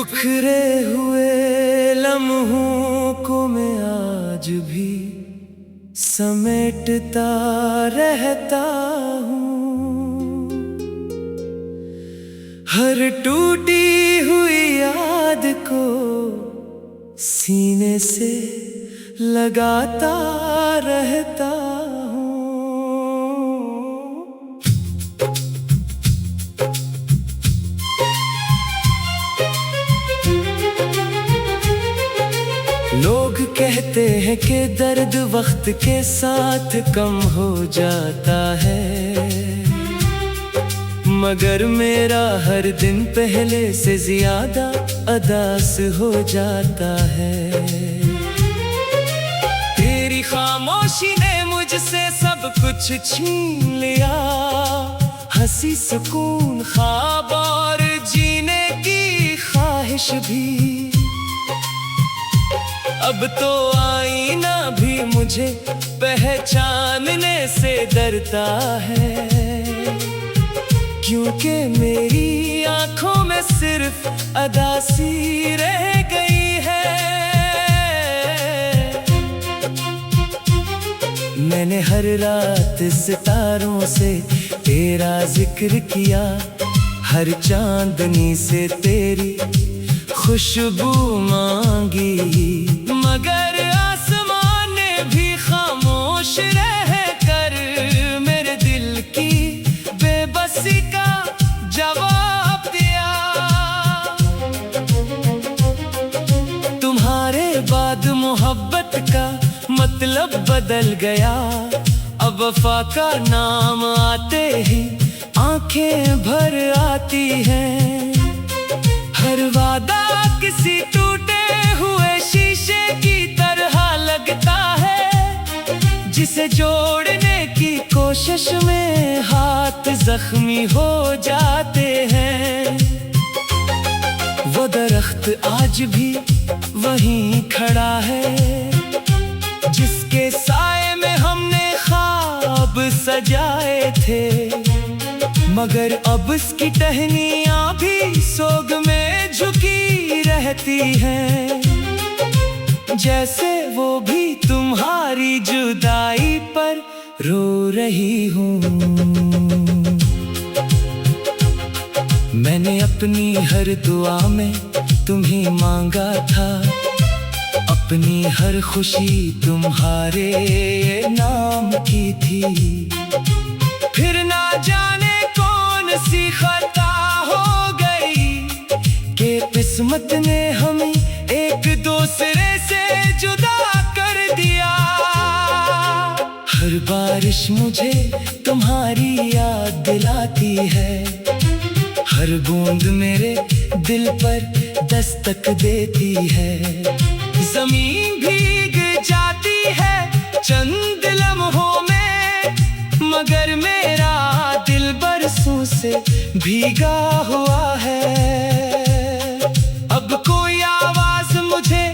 बिखरे हुए लम्हों को मैं आज भी समेटता रहता हूँ। हर टूटी हुई याद को सीने से लगाता रहता हूँ। लोग कहते हैं कि दर्द वक्त के साथ कम हो जाता है, मगर मेरा हर दिन पहले से ज्यादा उदास हो जाता है। तेरी खामोशी ने मुझसे सब कुछ छीन लिया, हंसी, सुकून, ख्वाब और जीने की ख्वाहिश भी। अब तो आईना भी मुझे पहचानने से डरता है, क्योंकि मेरी आंखों में सिर्फ उदासी रह गई है। मैंने हर रात सितारों से तेरा जिक्र किया, हर चांदनी से तेरी खुशबू मांगी, मगर आसमान ने भी खामोश रह कर मेरे दिल की बेबसी का जवाब दिया। तुम्हारे बाद मोहब्बत का मतलब बदल गया, अब वफा का नाम आते ही आंखें भर आती हैं। हर वादा किसी टूटे हुए शीशे की तरह लगता है, जिसे जोड़ने की कोशिश में हाथ जख्मी हो जाते हैं। वो दरख्त आज भी वहीं खड़ा है, जिसके साए में हमने ख्वाब सजाए थे, मगर अब उसकी टहनियाँ भी सोग में झुकी रहती हैं। जैसे वो भी तुम्हारी जुदाई पर रो रही हूँ। मैंने अपनी हर दुआ में तुम्हें मांगा था, अपनी हर खुशी तुम्हारे नाम की थी। फिर ना जाने कौन सी खता हो गई कि किस्मत ने हमें एक दूसरे से जुदा कर दिया। हर बारिश मुझे तुम्हारी याद दिलाती है, हर बूंद मेरे दिल पर दस्तक देती है। जमीन भीग जाती है चंद लम्हों में, मगर मेरा दिल बरसों से भीगा हुआ है। अब कोई आवाज मुझे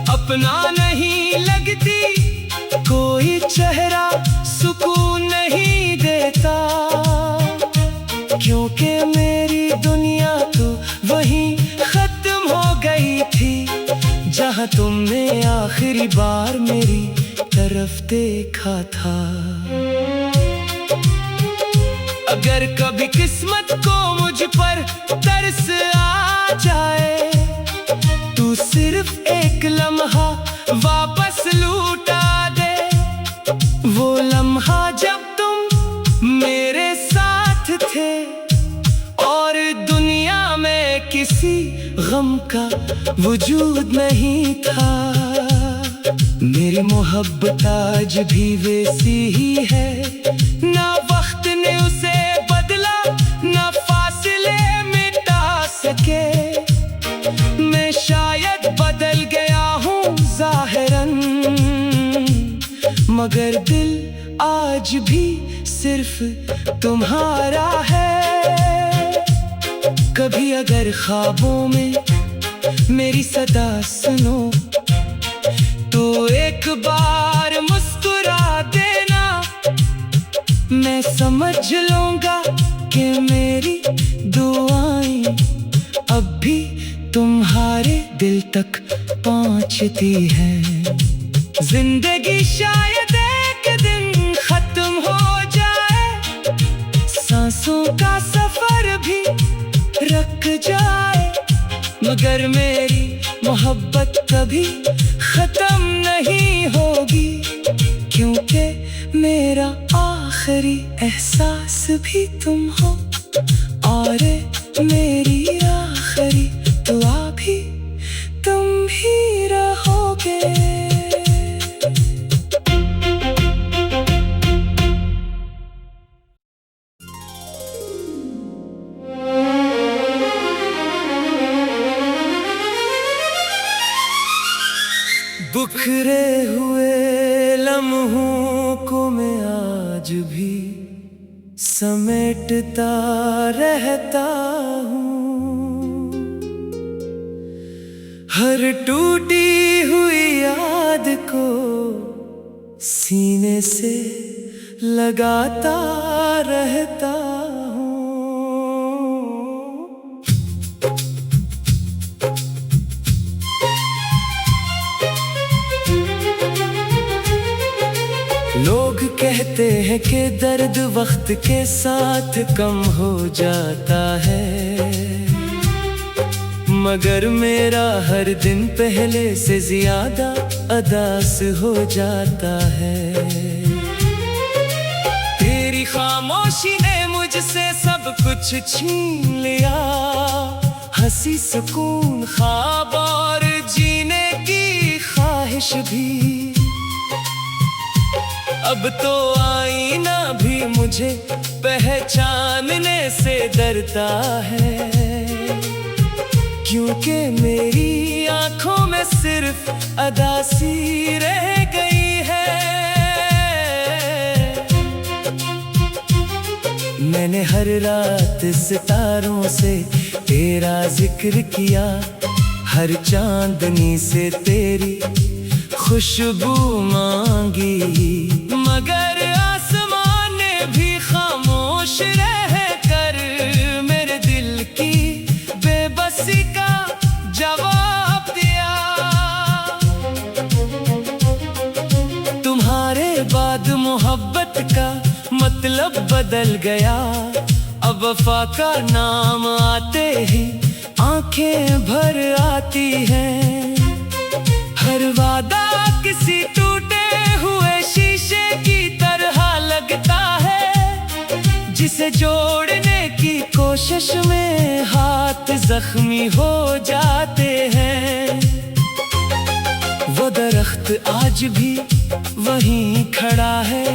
अपना नहीं लगती, कोई चेहरा सुकून नहीं देता, क्योंकि मेरी दुनिया तो वहीं खत्म हो गई थी, जहाँ तुमने आखिरी बार मेरी तरफ देखा था। अगर कभी किस्मत को मुझ पर तरस आ जाए, तू सिर्फ एक लम्हा वापस लौटा दे, वो लम्हा जब तुम मेरे साथ थे और दुनिया में किसी गम का वजूद नहीं था। मेरी मोहब्बत आज भी वैसी ही है, ना वक्त ने उसे बदला, ना फासले मिटा सके। मैं शायद बदल गया हूँ ज़ाहिरन, मगर दिल आज भी सिर्फ तुम्हारा है। कभी अगर ख्वाबों में मेरी सदा सुनो, तो एक बार मुस्कुरा देना, मैं समझ लूंगा कि मेरी दुआएं अब भी तुम्हारे दिल तक पहुंचती है। जिंदगी शायद एक दिन खत्म हो जाए, सांसों का सफर भी रुक जाए, मगर मेरी मोहब्बत कभी खत्म नहीं होगी, क्योंकि मेरा आखिरी एहसास भी तुम हो, और मेरी आखिरी दुआ भी तुम ही रहोगे। बिखरे हुए लम्हों को मैं आज भी समेटता रहता हूँ, हर टूटी हुई याद को सीने से लगाता रहता हूँ। लोग कहते हैं कि दर्द वक्त के साथ कम हो जाता है, मगर मेरा हर दिन पहले से ज्यादा उदास हो जाता है। तेरी खामोशी ने मुझसे सब कुछ छीन लिया, हंसी, सुकून, ख्वाब और जीने की ख्वाहिश भी। अब तो आईना भी मुझे पहचानने से डरता है, क्योंकि मेरी आंखों में सिर्फ उदासी रह गई है। मैंने हर रात सितारों से तेरा जिक्र किया, हर चांदनी से तेरी खुशबू मांगी, मगर आसमान ने भी खामोश रह कर मेरे दिल की बेबसी का जवाब दिया। तुम्हारे बाद मोहब्बत का मतलब बदल गया, अब वफा का नाम आते ही आंखें भर आती हैं। हर वादा किसी टूटे हुए शीशे की तरह लगता है, जिसे जोड़ने की कोशिश में हाथ जख्मी हो जाते हैं। वो दरख्त आज भी वहीं खड़ा है,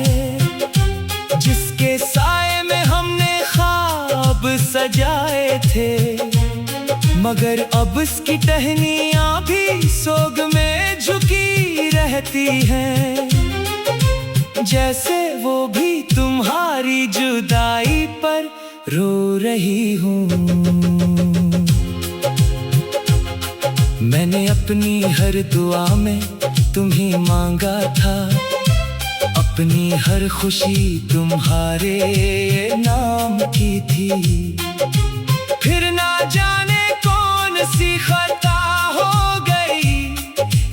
जिसके साए में हमने ख्वाब सजाए थे, मगर अब उसकी टहनियाँ भी सोग में झुकी रहती हैं, जैसे वो भी तुम्हारी जुदाई पर रो रही हूँ। मैंने अपनी हर दुआ में तुम्हें मांगा था, अपनी हर खुशी तुम्हारे नाम की थी। फिर ना जाने कौन सी खता हो गई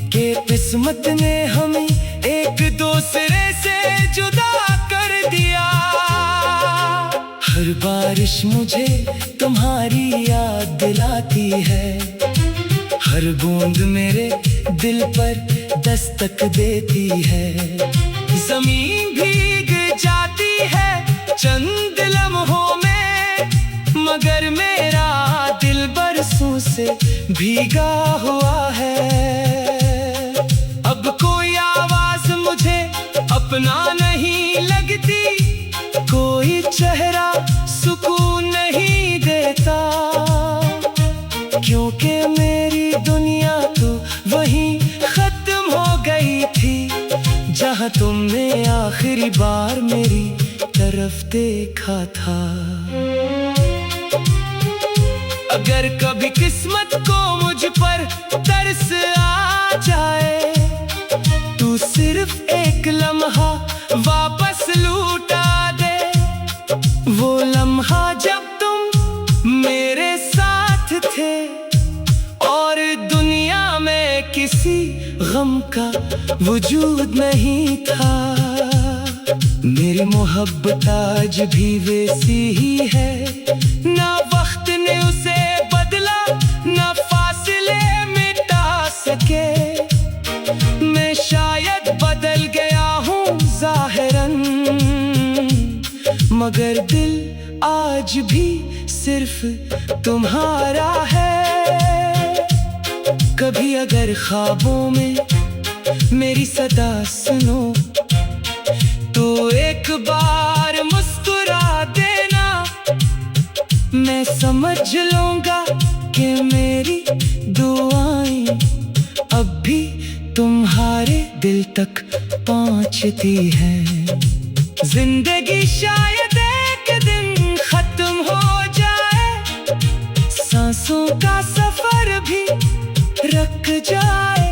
कि किस्मत ने हमें एक दूसरे से जुदा कर दिया। हर बारिश मुझे तुम्हारी याद दिलाती है, हर बूंद मेरे दिल पर दस्तक देती है। जमीन भीग जाती है चंद लम्हों में, मगर मेरा दिल बरसों से भीगा हुआ है। अब कोई आवाज मुझे अपना नहीं लगती, कोई चेहरा सुकून नहीं देता, क्योंकि मेरी दुनिया तो वहीं खत्म हो गई थी, जहाँ तुमने आखिरी बार मेरी तरफ देखा था। अगर कभी किस्मत को मुझ पर तरस आ जाए, तू सिर्फ एक लम्हा वापस लौटा दे, वो लम्हा जब तुम मेरे साथ थे, गम का वजूद नहीं था। मेरी मोहब्बत आज भी वैसी ही है, ना वक्त ने उसे बदला, ना फासले मिटा सके। मैं शायद बदल गया हूँ ज़ाहिरन, मगर दिल आज भी सिर्फ तुम्हारा है। कभी अगर ख्वाबों में मेरी सदा सुनो, तो एक बार मुस्कुरा देना। मैं समझ लूंगा कि मेरी दुआएं अब भी तुम्हारे दिल तक पहुंचती हैं। जिंदगी शायद एक दिन खत्म हो जाए, सांसों का सफर भी रुक जाए,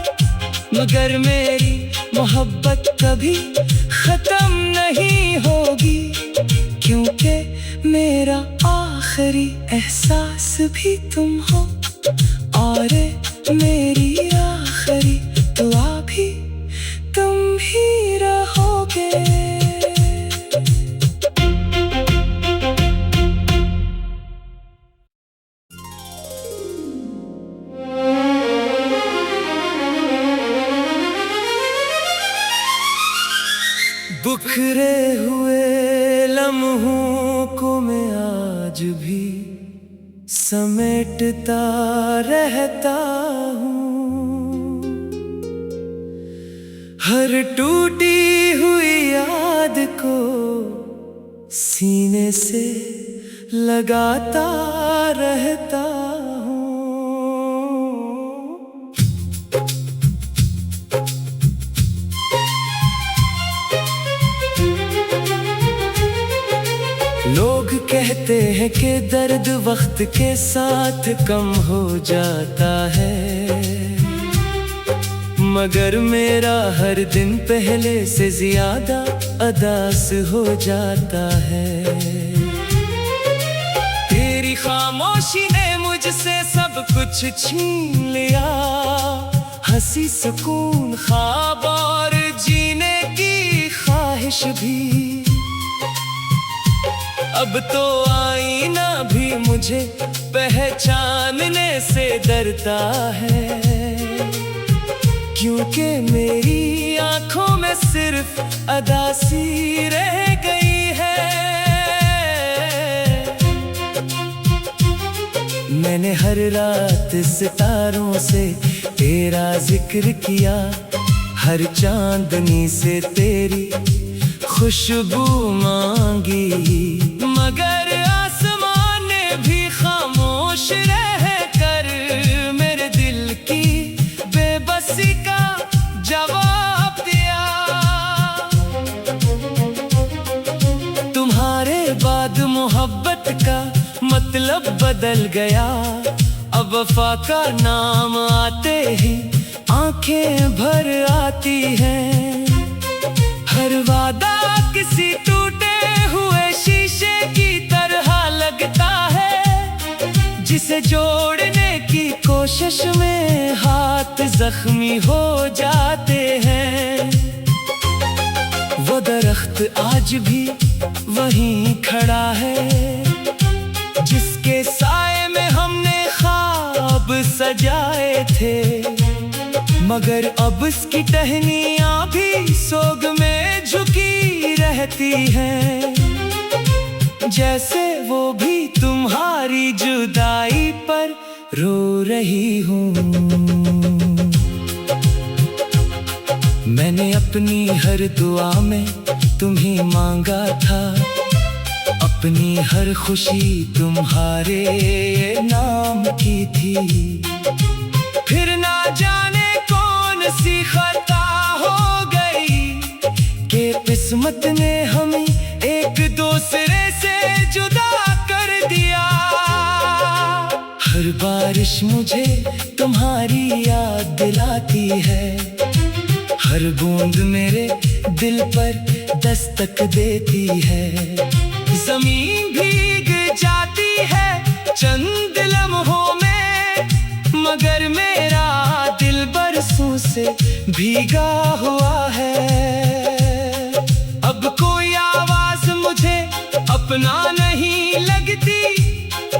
मगर मेरी मोहब्बत कभी खत्म नहीं होगी, क्योंकि मेरा आखिरी एहसास भी तुम हो, और मेरी आखिरी दुआ भी तुम ही रहोगे। बिखरे हुए लम्हों को मैं आज भी समेटता रहता हूँ। हर टूटी हुई याद को सीने से लगाता रहता हूँ। लोग कहते हैं कि दर्द वक्त के साथ कम हो जाता है, मगर मेरा हर दिन पहले से ज्यादा उदास हो जाता है। तेरी खामोशी ने मुझसे सब कुछ छीन लिया, हंसी, सुकून, ख्वाब और जीने की ख्वाहिश भी। अब तो आईना भी मुझे पहचानने से डरता है, क्योंकि मेरी आंखों में सिर्फ उदासी रह गई है। मैंने हर रात सितारों से तेरा जिक्र किया, हर चांदनी से तेरी खुशबू मांगी, मगर आसमान ने भी खामोश रह कर मेरे दिल की बेबसी का जवाब दिया। तुम्हारे बाद मोहब्बत का मतलब बदल गया, अब वफा का नाम आते ही आंखें भर आती हैं। हर वादा किसी टूटे हुए शीशे की तरह लगता है, जिसे जोड़ने की कोशिश में हाथ जख्मी हो जाते हैं। वो दरख्त आज भी वहीं खड़ा है, जिसके साए में हमने ख्वाब सजाए थे, मगर अब उसकी टहनियाँ भी सोग में झुकी रहती हैं। जैसे वो भी तुम्हारी जुदाई पर रो रही हूँ। मैंने अपनी हर दुआ में तुम्हें मांगा था, अपनी हर खुशी तुम्हारे नाम की थी। फिर ना जाने कौन सी खता हो गई कि किस्मत ने हमें एक दूसरे से जुदा कर दिया। हर बारिश मुझे तुम्हारी याद दिलाती है, हर बूंद मेरे दिल पर दस्तक देती है। जमीन भीग जाती है चंद लम्हों में, मगर मेरा दिल बरसों से भीगा हुआ है। अब कोई आवाज मुझे अपना नहीं लगती,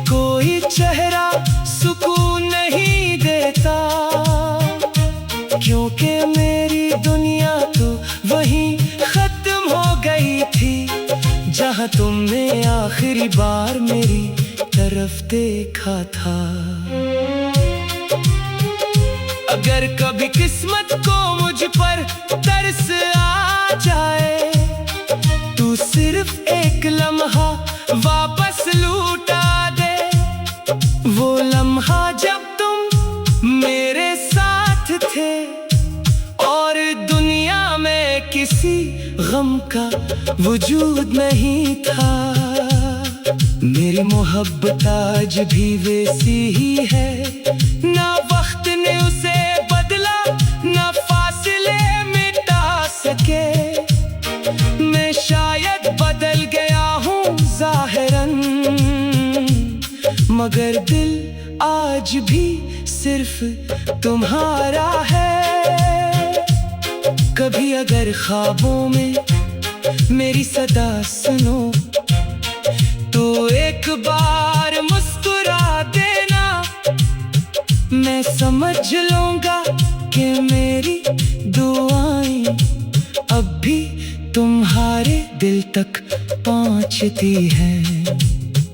कोई चेहरा सुकून नहीं देता, क्योंकि मेरी दुनिया तो वहीं खत्म हो गई थी जहां तुमने आखिरी बार मेरी तरफ देखा था। अगर कभी किस्मत को मुझ पर तरस आ जाए, तू सिर्फ एक लम्हा वापस लौटा दे, वो लम्हा जब तुम मेरे साथ थे और दुनिया में किसी गम का वजूद नहीं था। मेरी मोहब्बत आज भी वैसी ही है, ना वक्त ने उसे बदला, ना फासले मिटा सके। मैं शायद बदल गया हूँ ज़ाहिरन, मगर दिल आज भी सिर्फ तुम्हारा है। कभी अगर ख्वाबों में मेरी सदा सुनो, तो एक बार मुस्कुरा देना, मैं समझ लूंगा कि मेरी दुआएं अब भी तुम्हारे दिल तक पहुंचती हैं।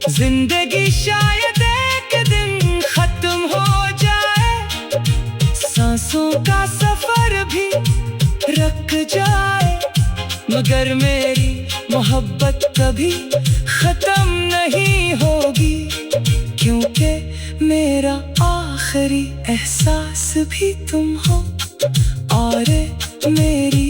जिंदगी शायद एक दिन खत्म हो जाए, सांसों का सफर भी रुक जाए, मगर मेरी मोहब्बत कभी खत्म नहीं होगी, क्योंकि मेरा आखिरी एहसास भी तुम हो और मेरी